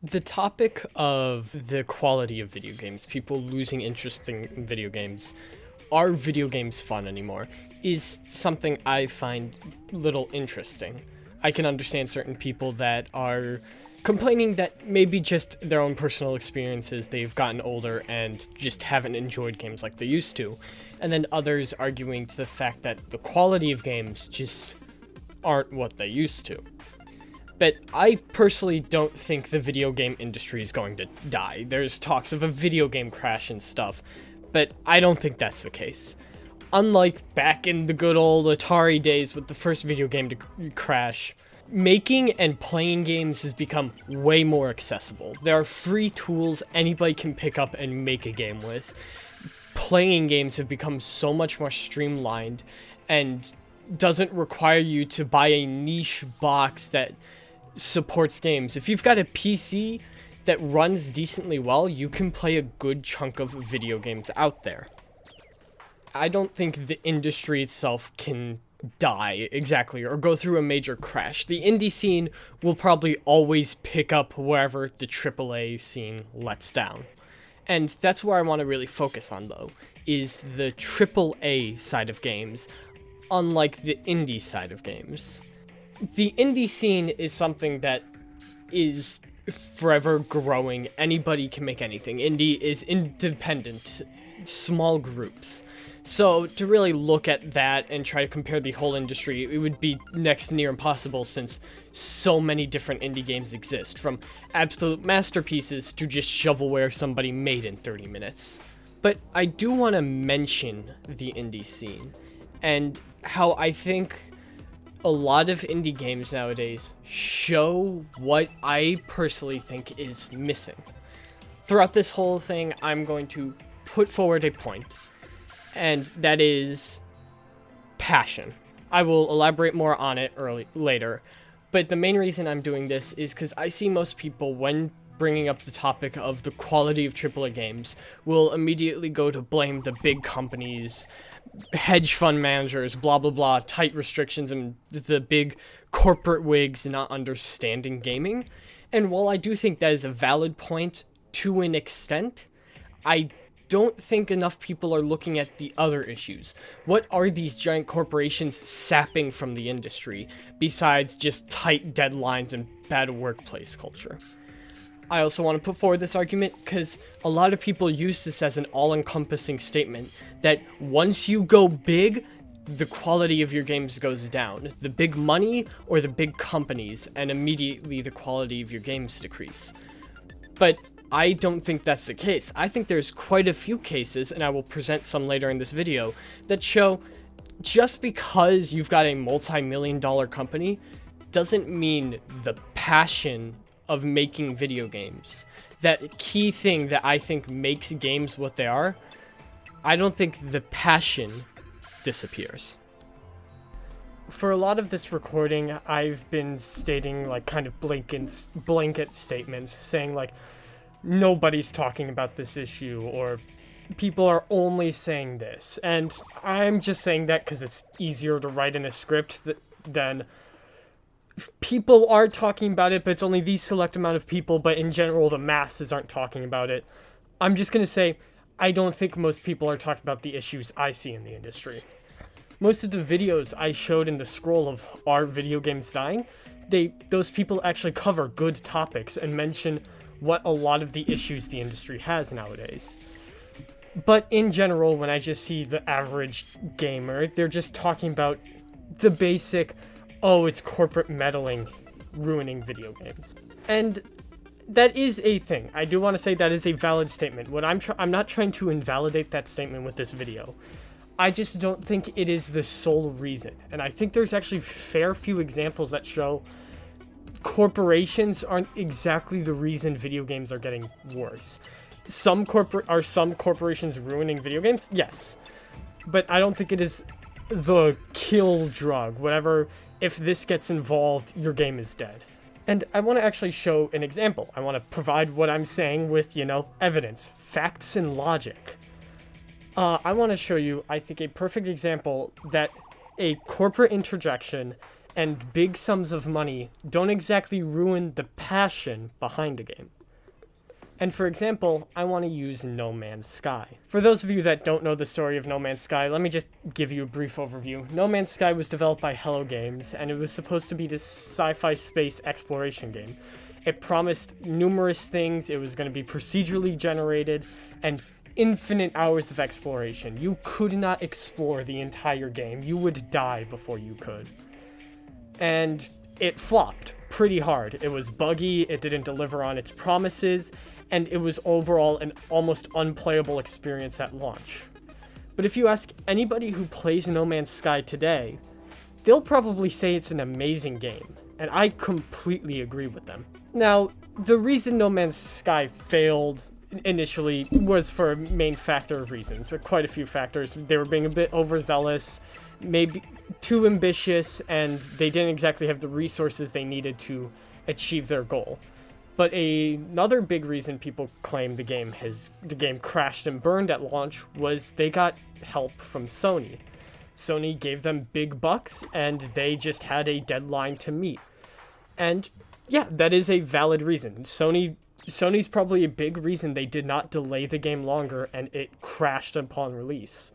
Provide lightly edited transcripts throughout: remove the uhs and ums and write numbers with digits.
The topic of the quality of video games, people losing interest in video games, are video games fun anymore, is something I find little interesting. I can understand certain people that are complaining that maybe just their own personal experiences, they've gotten older and just haven't enjoyed games like they used to. And then others arguing to the fact that the quality of games just aren't what they used to. But I personally don't think the video game industry is going to die. There's talks of a video game crash and stuff, but I don't think that's the case. Unlike back in the good old Atari days with the first video game to crash, making and playing games has become way more accessible. There are free tools anybody can pick up and make a game with. Playing games have become so much more streamlined and doesn't require you to buy a niche box that supports games. If you've got a PC that runs decently well, you can play a good chunk of video games out there. I don't think the industry itself can die exactly or go through a major crash. The indie scene will probably always pick up wherever the AAA scene lets down. And that's where I want to really focus on, though, is the AAA side of games, unlike the indie side of games. The indie scene is something that is forever growing. Anybody can make anything. Indie is independent, small groups. So to really look at that and try to compare the whole industry, it would be next to near impossible since so many different indie games exist, from absolute masterpieces to just shovelware somebody made in 30 minutes. But I do want to mention the indie scene and how I think a lot of indie games nowadays show what I personally think is missing. Throughout this whole thing, I'm going to put forward a point, and that is passion. I will elaborate more on it later, but the main reason I'm doing this is because I see most people, when bringing up the topic of the quality of AAA games, will immediately go to blame the big companies, hedge fund managers, blah blah blah, tight restrictions, and the big corporate wigs not understanding gaming. And while I do think that is a valid point to an extent, I don't think enough people are looking at the other issues. What are these giant corporations sapping from the industry, besides just tight deadlines and bad workplace culture? I also want to put forward this argument because a lot of people use this as an all-encompassing statement that once you go big, the quality of your games goes down. The big money or the big companies, and immediately the quality of your games decrease. But I don't think that's the case. I think there's quite a few cases, and I will present some later in this video, that show just because you've got a multi-million-dollar company doesn't mean the passion of making video games, that key thing that I think makes games what they are, I don't think the passion disappears. For a lot of this recording, I've been stating like kind of blanket statements saying like nobody's talking about this issue or people are only saying this, and I'm just saying that because it's easier to write in a script than people are talking about it, but it's only these select amount of people, but in general, the masses aren't talking about it. I'm just going to say, I don't think most people are talking about the issues I see in the industry. Most of the videos I showed in the scroll of Are Video Games Dying? Those people actually cover good topics and mention what a lot of the issues the industry has nowadays. But in general, when I just see the average gamer, they're just talking about the basic, oh, it's corporate meddling ruining video games. And that is a thing. I do want to say that is a valid statement. What I'm not trying to invalidate that statement with this video. I just don't think it is the sole reason. And I think there's actually fair few examples that show corporations aren't exactly the reason video games are getting worse. Some corporations ruining video games? Yes. But I don't think it is the kill drug. Whatever, if this gets involved, your game is dead. And I want to actually show an example. I want to provide what I'm saying with, evidence, facts, and logic. I want to show you, I think, a perfect example that a corporate interjection and big sums of money don't exactly ruin the passion behind a game. And for example, I want to use No Man's Sky. For those of you that don't know the story of No Man's Sky, let me just give you a brief overview. No Man's Sky was developed by Hello Games, and it was supposed to be this sci-fi space exploration game. It promised numerous things. It was going to be procedurally generated, and infinite hours of exploration. You could not explore the entire game. You would die before you could. And it flopped pretty hard. It was buggy, it didn't deliver on its promises, and it was overall an almost unplayable experience at launch. But if you ask anybody who plays No Man's Sky today, they'll probably say it's an amazing game, and I completely agree with them. Now, the reason No Man's Sky failed initially was for a main factor of reasons. Quite a few factors. They were being a bit overzealous, maybe too ambitious, and they didn't exactly have the resources they needed to achieve their goal. But another big reason people claim the game crashed and burned at launch was they got help from Sony. Sony gave them big bucks, and they just had a deadline to meet. And yeah, that is a valid reason. Sony's probably a big reason they did not delay the game longer and it crashed upon release.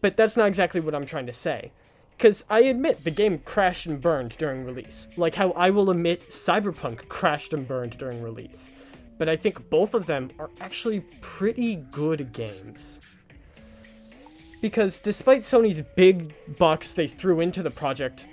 But that's not exactly what I'm trying to say. Because I admit the game crashed and burned during release. Like how I will admit Cyberpunk crashed and burned during release. But I think both of them are actually pretty good games. Because despite Sony's big bucks they threw into the project,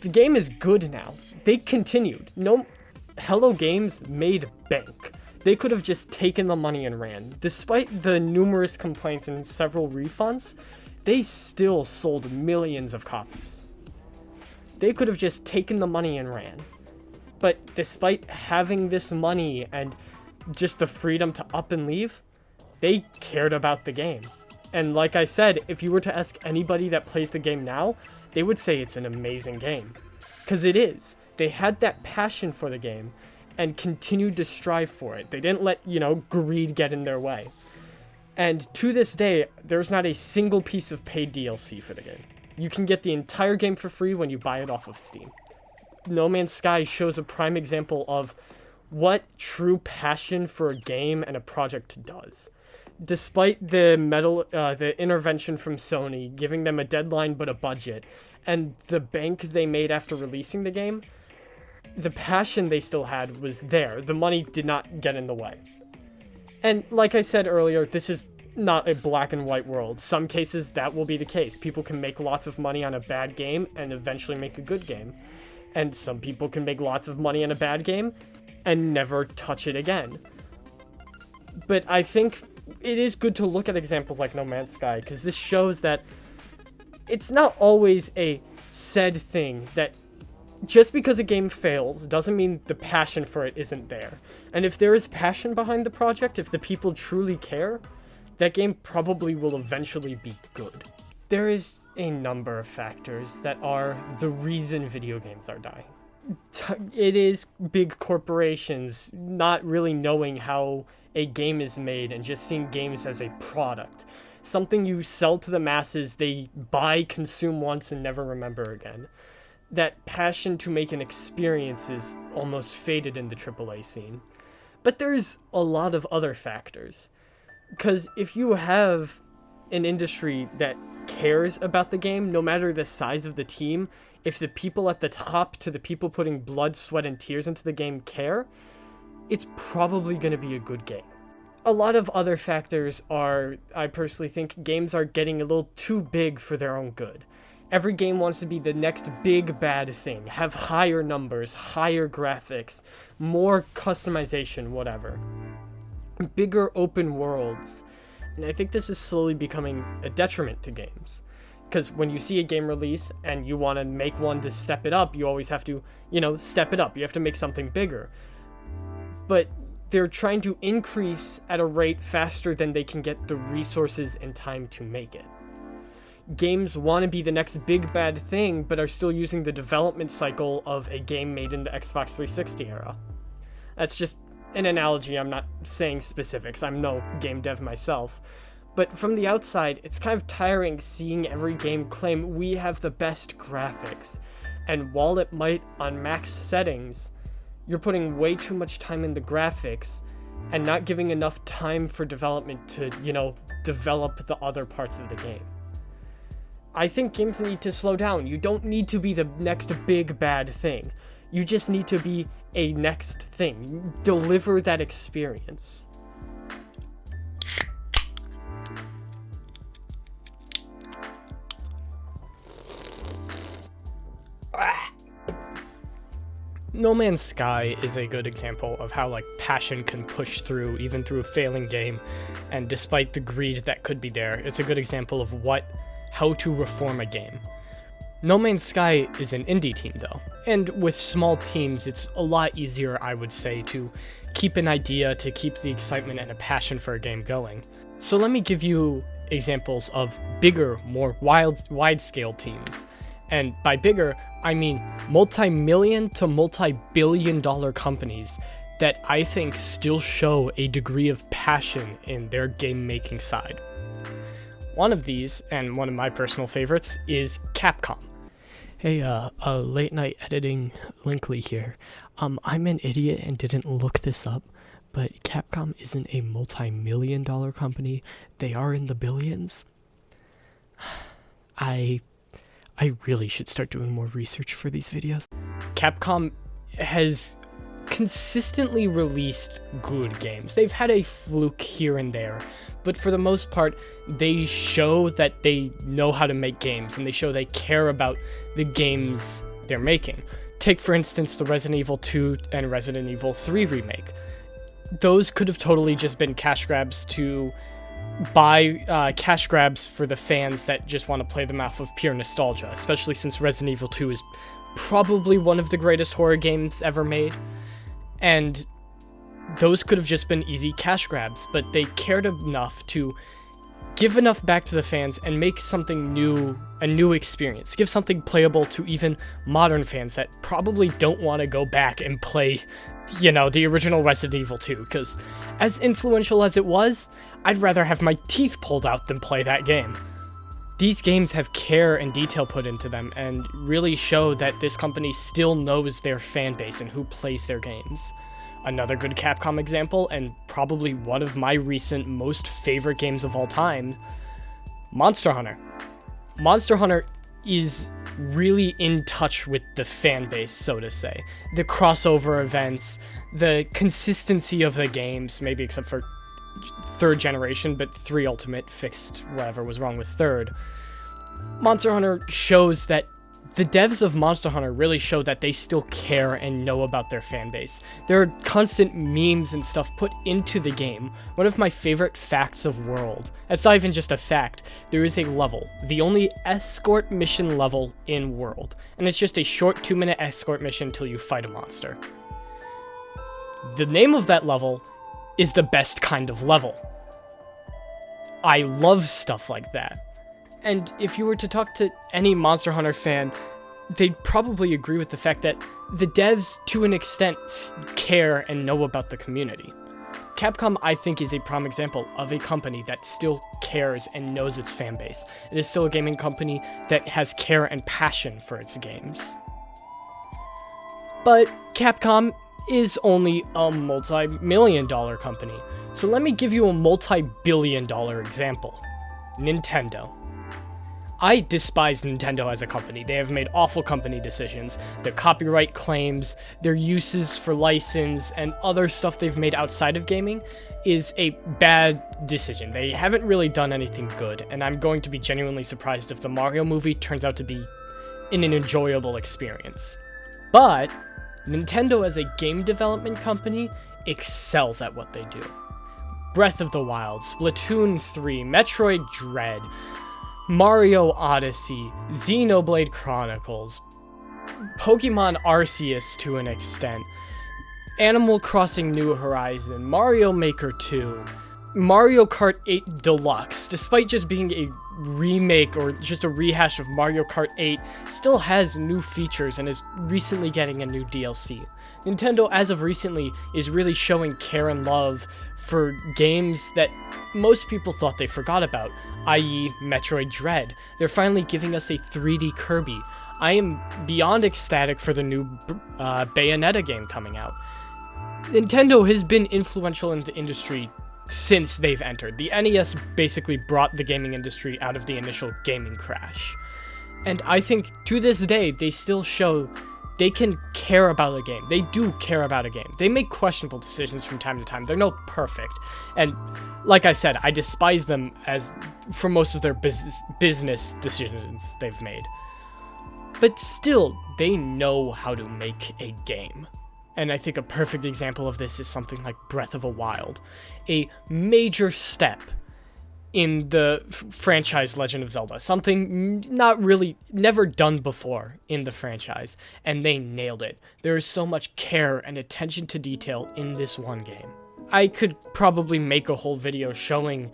the game is good now. They continued. Hello Games made bank. They could have just taken the money and ran. Despite the numerous complaints and several refunds, they still sold millions of copies. They could have just taken the money and ran. But despite having this money and just the freedom to up and leave, they cared about the game. And like I said, if you were to ask anybody that plays the game now, they would say it's an amazing game. Because it is. They had that passion for the game and continued to strive for it. They didn't let, greed get in their way. And to this day, there's not a single piece of paid DLC for the game. You can get the entire game for free when you buy it off of Steam. No Man's Sky shows a prime example of what true passion for a game and a project does. Despite the intervention from Sony, giving them a deadline but a budget, and the bank they made after releasing the game, the passion they still had was there. The money did not get in the way. And like I said earlier, this is not a black and white world. Some cases that will be the case. People can make lots of money on a bad game and eventually make a good game. And some people can make lots of money on a bad game and never touch it again. But I think it is good to look at examples like No Man's Sky, because this shows that it's not always a said thing that just because a game fails doesn't mean the passion for it isn't there. And if there is passion behind the project, if the people truly care, that game probably will eventually be good. There is a number of factors that are the reason video games are dying. It is big corporations not really knowing how a game is made and just seeing games as a product. Something you sell to the masses, they buy, consume once, and never remember again. That passion to make an experience is almost faded in the AAA scene. But there's a lot of other factors. Because if you have an industry that cares about the game, no matter the size of the team, if the people at the top to the people putting blood, sweat, and tears into the game care, it's probably going to be a good game. A lot of other factors are, I personally think, games are getting a little too big for their own good. Every game wants to be the next big bad thing, have higher numbers, higher graphics, more customization, whatever. Bigger open worlds. And I think this is slowly becoming a detriment to games. Because when you see a game release and you want to make one to step it up, you always have to, step it up. You have to make something bigger. But they're trying to increase at a rate faster than they can get the resources and time to make it. Games want to be the next big bad thing, but are still using the development cycle of a game made in the Xbox 360 era. That's just an analogy, I'm not saying specifics, I'm no game dev myself. But from the outside, it's kind of tiring seeing every game claim we have the best graphics. And while it might on max settings, you're putting way too much time in the graphics and not giving enough time for development to, develop the other parts of the game. I think games need to slow down. You don't need to be the next big bad thing. You just need to be a next thing. Deliver that experience. No Man's Sky is a good example of how passion can push through even through a failing game, and despite the greed that could be there, it's a good example of how to reform a game. No Man's Sky is an indie team though, and with small teams it's a lot easier, I would say, to keep an idea, to keep the excitement and a passion for a game going. So let me give you examples of bigger, more wide-scale teams. And by bigger, I mean multi-million to multi-billion dollar companies that I think still show a degree of passion in their game-making side. One of these, and one of my personal favorites, is Capcom. Hey, late night editing Linkley here. I'm an idiot and didn't look this up, but Capcom isn't a multi-million dollar company. They are in the billions. I really should start doing more research for these videos. Capcom has consistently released good games. They've had a fluke here and there, but for the most part, they show that they know how to make games, and they show they care about the games they're making. Take, for instance, the Resident Evil 2 and Resident Evil 3 remake. Those could have totally just been cash grabs to buy cash grabs for the fans that just want to play them off of pure nostalgia, especially since Resident Evil 2 is probably one of the greatest horror games ever made. And those could have just been easy cash grabs, but they cared enough to give enough back to the fans and make something new, a new experience. Give something playable to even modern fans that probably don't want to go back and play, the original Resident Evil 2, because as influential as it was, I'd rather have my teeth pulled out than play that game. These games have care and detail put into them and really show that this company still knows their fan base and who plays their games. Another good Capcom example, and probably one of my recent most favorite games of all time, Monster Hunter. Monster Hunter is really in touch with the fan base, so to say. The crossover events, the consistency of the games, maybe except for 3rd generation, but 3 Ultimate fixed whatever was wrong with 3rd. Monster Hunter shows that the devs of Monster Hunter really show that they still care and know about their fan base. There are constant memes and stuff put into the game. One of my favorite facts of World, it's not even just a fact, there is a level, the only escort mission level in World, and it's just a short 2-minute escort mission till you fight a monster. The name of that level is the best kind of level. I love stuff like that. And if you were to talk to any Monster Hunter fan, they'd probably agree with the fact that the devs, to an extent, care and know about the community. Capcom, I think, is a prime example of a company that still cares and knows its fan base. It is still a gaming company that has care and passion for its games. But Capcom is only a multi-million dollar company. So let me give you a multi-billion dollar example. Nintendo. I despise Nintendo as a company. They have made awful company decisions. Their copyright claims, their uses for license, and other stuff they've made outside of gaming is a bad decision. They haven't really done anything good, and I'm going to be genuinely surprised if the Mario movie turns out to be an enjoyable experience. But Nintendo as a game development company excels at what they do. Breath of the Wild, Splatoon 3, Metroid Dread, Mario Odyssey, Xenoblade Chronicles, Pokemon Arceus to an extent, Animal Crossing New Horizon, Mario Maker 2, Mario Kart 8 Deluxe, despite just being a remake or just a rehash of Mario Kart 8, still has new features and is recently getting a new DLC. Nintendo, as of recently, is really showing care and love for games that most people thought they forgot about, i.e. Metroid Dread. They're finally giving us a 3D Kirby, I am beyond ecstatic for the new Bayonetta game coming out. Nintendo has been influential in the industry since they've entered. The NES basically brought the gaming industry out of the initial gaming crash. And I think to this day, they still show they can care about a game. They do care about a game. They make questionable decisions from time to time. They're not perfect. And like I said, I despise them for most of their business decisions they've made. But still, they know how to make a game. And I think a perfect example of this is something like Breath of the Wild, a major step in the franchise Legend of Zelda, something never done before in the franchise, and they nailed it. There is so much care and attention to detail in this one game. I could probably make a whole video showing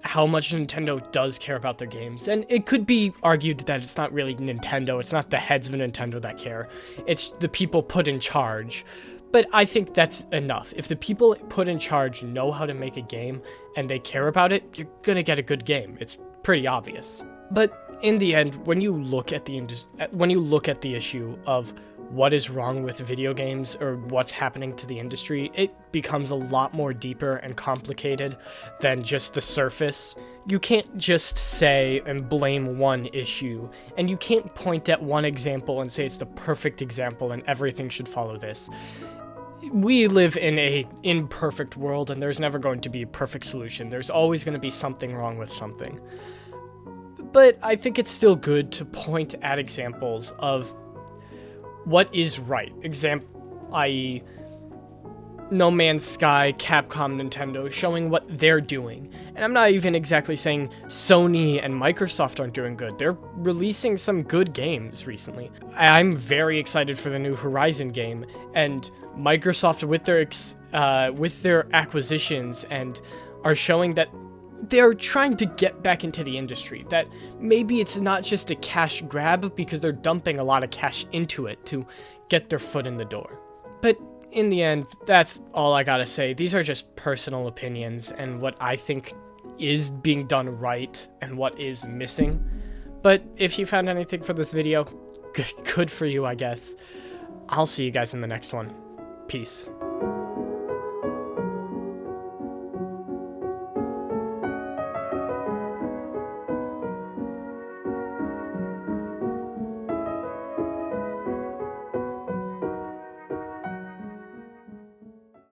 how much Nintendo does care about their games, and it could be argued that it's not really Nintendo, it's not the heads of Nintendo that care, it's the people put in charge. But I think that's enough. If the people put in charge know how to make a game and they care about it, you're gonna get a good game. It's pretty obvious. But in the end, when you look at the issue of what is wrong with video games or what's happening to the industry, it becomes a lot more deeper and complicated than just the surface. You can't just say and blame one issue, and you can't point at one example and say it's the perfect example and everything should follow this. We live in an imperfect world, and there's never going to be a perfect solution. There's always going to be something wrong with something. But I think it's still good to point at examples of what is right. I.e., No Man's Sky, Capcom, Nintendo, showing what they're doing. And I'm not even exactly saying Sony and Microsoft aren't doing good. They're releasing some good games recently. I'm very excited for the new Horizon game, and Microsoft with their acquisitions and are showing that they're trying to get back into the industry, that maybe it's not just a cash grab because they're dumping a lot of cash into it to get their foot in the door. But in the end, that's all I gotta say. These are just personal opinions and what I think is being done right and what is missing. But if you found anything for this video, good for you, I guess. I'll see you guys in the next one. Peace.